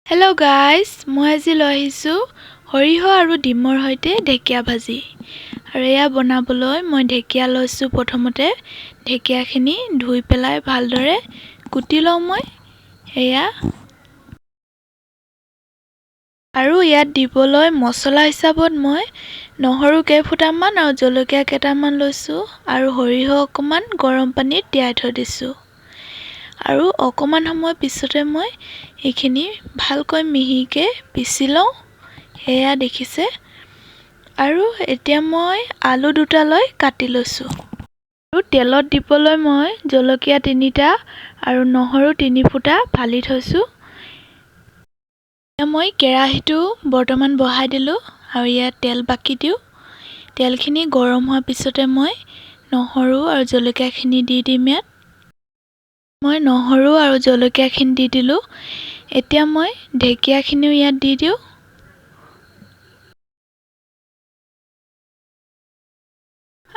Hello guys, মই আজি লৈ আহিছো হৰিহ আৰু ডিমৰ হৈতে ঢেকিয়া ভাজি। আৰু এয়া বনাবলৈ মই ঢেকিয়া লৈছো। প্ৰথমতে ঢেকিয়াখিনি ধুই পেলাই ভালদৰে কুটি লওঁ মই। এয়া আৰু ইয়াত দিবলৈ মছলা হিচাপত মই নহৰু কেইফুটামান আৰু জলকীয়া কেইটামান লৈছো আৰু হৰিহ অকমান গৰম পানীত তিয়াই থৈ দিছো। আৰু অকমান সময় পিছতে মই এইখিনি ভালকৈ মিহিকে পিছি লওঁ। এয়া দেখিছে। আৰু এতিয়া মই আলু দুটা লৈ কাটি লৈছো। আৰু তেলত দিবলৈ মই জলকীয়া 3টা আৰু নহৰু 3 ফুটা ফালি থৈছো। মই কেৰাহীটো বৰ্তমান বহাই দিলো আৰু ইয়াত তেল বাকি দিওঁ। তেলখিনি গৰম হোৱাৰ পিছতে মই নহৰু আৰু জলকীয়াখিনি দি দিম। ইয়াত মই নহৰু আৰু জলকীয়াখিনি দি দিলো। এতিয়া মই ঢেকিয়াখিনিও ইয়াত দি দিওঁ।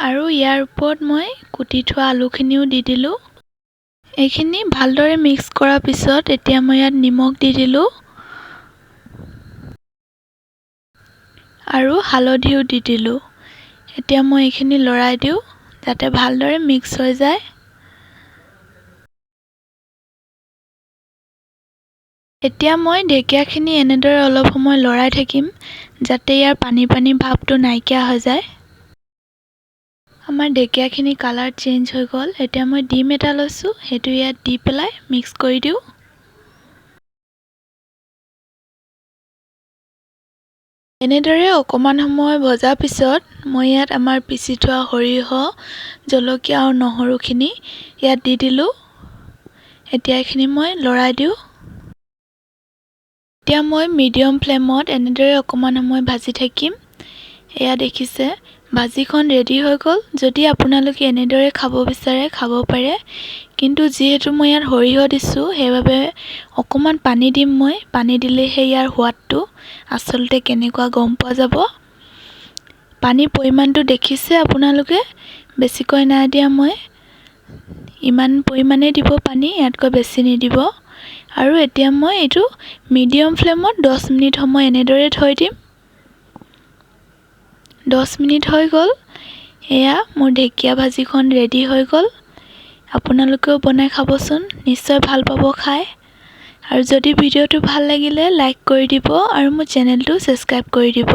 আৰু ইয়াৰ ওপৰত মই কুটি থোৱা আলুখিনিও দি দিলো। এইখিনি ভালদৰে মিক্স কৰাৰ পিছত এতিয়া মই ইয়াত নিমখ দি দিলো আৰু হালধিও দি দিলো। এতিয়া মই এইখিনি লৰাই দিওঁ যাতে ভালদৰে মিক্স হৈ যায়। এতিয়া মই ঢেকিয়াখিনি এনেদৰে অলপ সময় লৰাই থাকিম যাতে ইয়াৰ পানী ভাৱটো নাইকিয়া হৈ যায়। আমাৰ ঢেকিয়াখিনি কালাৰ চেঞ্জ হৈ গ'ল। এতিয়া মই ডিম এটা লৈছো, সেইটো ইয়াত দি পেলাই মিক্স কৰি দিওঁ। এনেদৰে অকমান সময় ভজাৰ পিছত মই ইয়াত আমাৰ পিচি থোৱা সৰিয়হ, জলকীয়া আৰু নহৰুখিনি ইয়াত দি দিলো। এতিয়া এইখিনি মই লৰাই দিওঁ। এতিয়া মই মিডিয়াম ফ্লেমত এনেদৰে অকমান সময় ভাজি থাকিম। এয়া দেখিছে ভাজিখন ৰেডি হৈ গ'ল। যদি আপোনালোকে এনেদৰে খাব বিচাৰে খাব পাৰে, কিন্তু যিহেতু মই ইয়াত সৰিয়হ দিছো সেইবাবে অকমান পানী দিম মই। পানী দিলেহে ইয়াৰ সোৱাদটো আচলতে কেনেকুৱা গম পোৱা যাব। পানীৰ পৰিমাণটো দেখিছে আপোনালোকে, বেছিকৈ নাই দিয়া মই। ইমান পৰিমাণে দিব পানী, ইয়াতকৈ বেছি নিদিব। আৰু এতিয়া মই এইটো মিডিয়াম ফ্লেমত 10 মিনিট সময় এনেদৰে থৈ দিম। 10 মিনিট হৈ গ'ল। এয়া মোৰ ঢেকিয়া ভাজিখন ৰেডি হৈ গ'ল। আপোনালোকেও বনাই খাবচোন, নিশ্চয় ভাল পাব খাই। আৰু যদি ভিডিঅ'টো ভাল লাগিলে লাইক কৰি দিব আৰু মোৰ চেনেলটো ছাবস্ক্ৰাইব কৰি দিব।